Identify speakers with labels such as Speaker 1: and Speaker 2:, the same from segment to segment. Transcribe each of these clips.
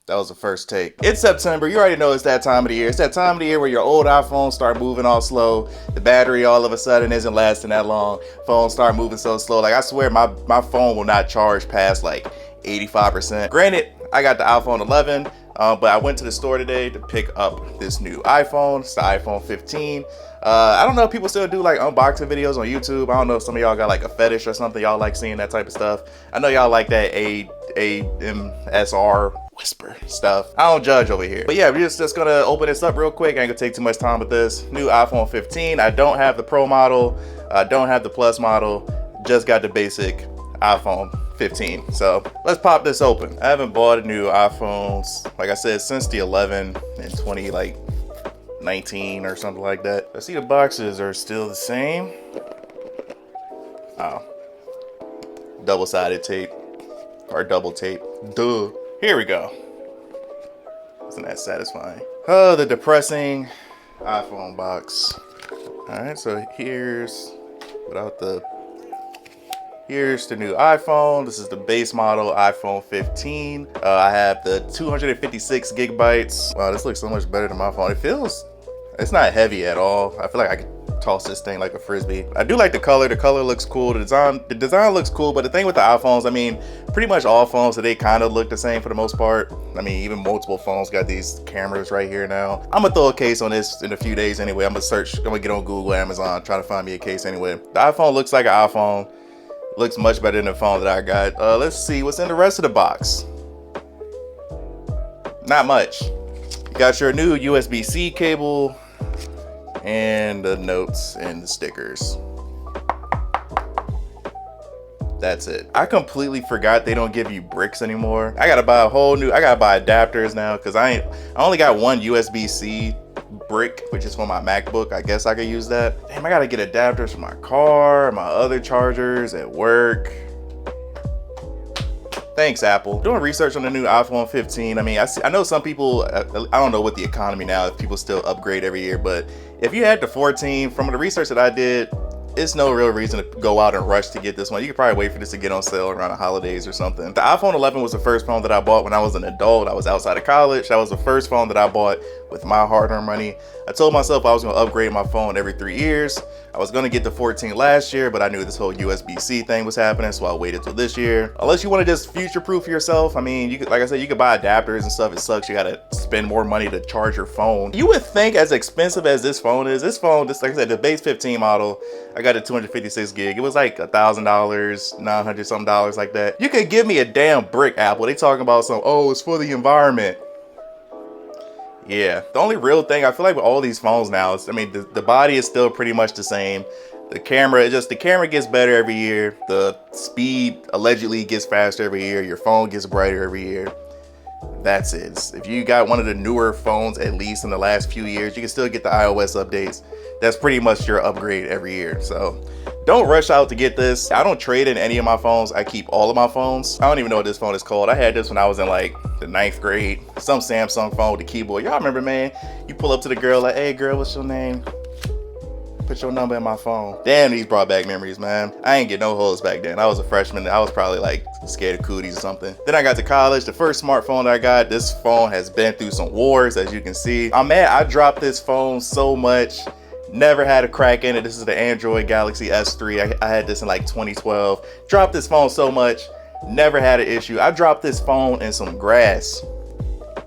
Speaker 1: That was the first take. It's September. You already know it's that time of the year. It's that time of the year where your old iPhones start moving all slow. The battery all of a sudden isn't lasting that long. Phones start moving so slow. Like, I swear my phone will not charge past like 85%. Granted, I got the iPhone 11, but I went to the store today to pick up this new iPhone. It's the iPhone 15. I don't know if people still do like unboxing videos on YouTube. I don't know if some of y'all got like a fetish or something. Y'all like seeing that type of stuff. I know y'all like that AMSR whisper stuff. I don't judge over here. But yeah, we're just gonna open this up real quick. I ain't gonna take too much time with this. New iPhone 15. I don't have the Pro model. I don't have the Plus model. Just got the basic iPhone 15. So let's pop this open. I haven't bought a new iPhones, like I said, since the 11 in 2019 or something like that. I see the boxes are still the same. Oh, double-sided tape or double tape. Duh. Here we go. Isn't that satisfying? Oh, the depressing iPhone box. All right, so here's here's the new iPhone. This is the base model iPhone 15. I have the 256 gigabytes. Wow, this looks so much better than my phone. It's not heavy at all. I feel like I could toss this thing like a frisbee. I do like the color. The color looks cool. The design looks cool. But the thing with the iPhones, I mean, pretty much all phones today kind of look the same for the most part. I mean, even multiple phones got these cameras right here now. I'm gonna throw a case on this in a few days anyway. I'm gonna get on Google, Amazon, try to find me a case anyway. The iPhone looks like an iPhone. Looks much better than the phone that I got. Let's see what's in the rest of the box. Not much. You got your new USB-C cable and the notes and the stickers. That's it. I completely forgot they don't give you bricks anymore. I gotta buy adapters now because I only got one USB-C brick, which is for my MacBook. I guess I could use that. Damn, I gotta get adapters for my car, my other chargers at work. Thanks, Apple. Doing research on the new iPhone 15. I mean, I know some people, I don't know what the economy now, if people still upgrade every year, but if you had the 14, from the research that I did, it's no real reason to go out and rush to get this one. You could probably wait for this to get on sale around the holidays or something. The iPhone 11 was the first phone that I bought when I was an adult. I was outside of college. That was the first phone that I bought with my hard-earned money. I told myself I was gonna upgrade my phone every 3 years. I was gonna get the 14 last year, but I knew this whole USB-C thing was happening, so I waited till this year. Unless you wanna just future-proof yourself, I mean, you could, like I said, you could buy adapters and stuff. It sucks, you gotta spend more money to charge your phone. You would think, as expensive as this phone is, like I said, the base 15 model, I got a 256 gig. It was like $1,000, 900 something dollars like that. You could give me a damn brick, Apple. They talking about some, oh, it's for the environment. Yeah, the only real thing I feel like with all these phones now is, I mean, the body is still pretty much the same. The camera gets better every year. The speed allegedly gets faster every year. Your phone gets brighter every year. That's it. If you got one of the newer phones, at least in the last few years, you can still get the iOS updates. That's pretty much your upgrade every year. So don't rush out to get this. I don't trade in any of my phones. I keep all of my phones. I don't even know what this phone is called. I had this when I was in like the 9th grade. Some Samsung phone with the keyboard. Y'all remember, man? You pull up to the girl like, hey girl, what's your name? Put your number in my phone. Damn, these brought back memories, man. I ain't get no hoes back then. I was a freshman. I was probably like scared of cooties or something. Then I got to college. The first smartphone that I got, this phone has been through some wars, as you can see. I'm mad I dropped this phone so much. Never had a crack in it. This is the Android Galaxy S3. I had this in like 2012. Dropped this phone so much. Never had an issue. I dropped this phone in some grass.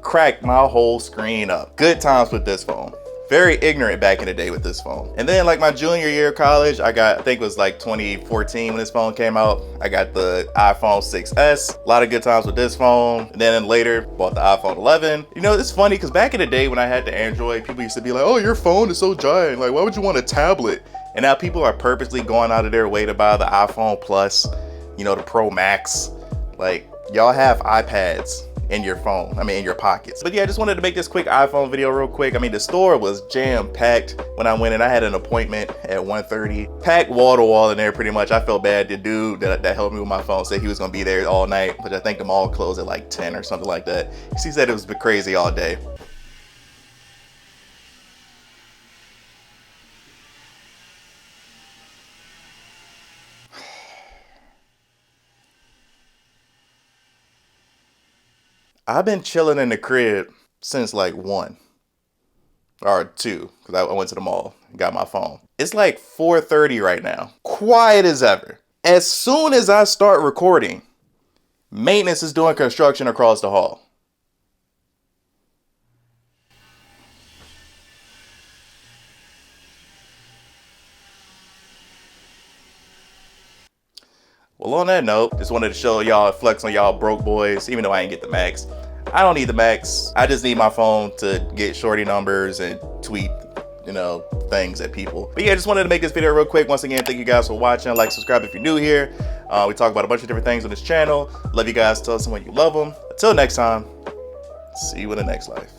Speaker 1: Cracked my whole screen up. Good times with this phone. Very ignorant back in the day with this phone. And then like my junior year of college, I think it was like 2014 when this phone came out. I got the iPhone 6S. A lot of good times with this phone. And then later bought the iPhone 11. You know, it's funny because back in the day when I had the Android, people used to be like, oh, your phone is so giant. Like, why would you want a tablet? And now people are purposely going out of their way to buy the iPhone Plus, you know, the Pro Max. Like, y'all have iPads in your phone, in your pockets. But yeah, I just wanted to make this quick iPhone video real quick. I mean, the store was jam-packed when I went in. I had an appointment at 1:30, packed wall to wall in there pretty much. I felt bad. The dude that helped me with my phone said he was gonna be there all night, but I think the mall closed at like 10 or something like that. He said it was crazy all day. I've been chilling in the crib since like 1 or 2 because I went to the mall and got my phone. It's like 4:30 right now. Quiet as ever. As soon as I start recording, maintenance is doing construction across the hall. Well, on that note, just wanted to show y'all, flex on y'all broke boys, even though I ain't get the max. I don't need the max. I just need my phone to get shorty numbers and tweet, things at people. But yeah, just wanted to make this video real quick. Once again, thank you guys for watching. Like, subscribe if you're new here. We talk about a bunch of different things on this channel. Love you guys. Tell someone you love them. Until next time, see you in the next life.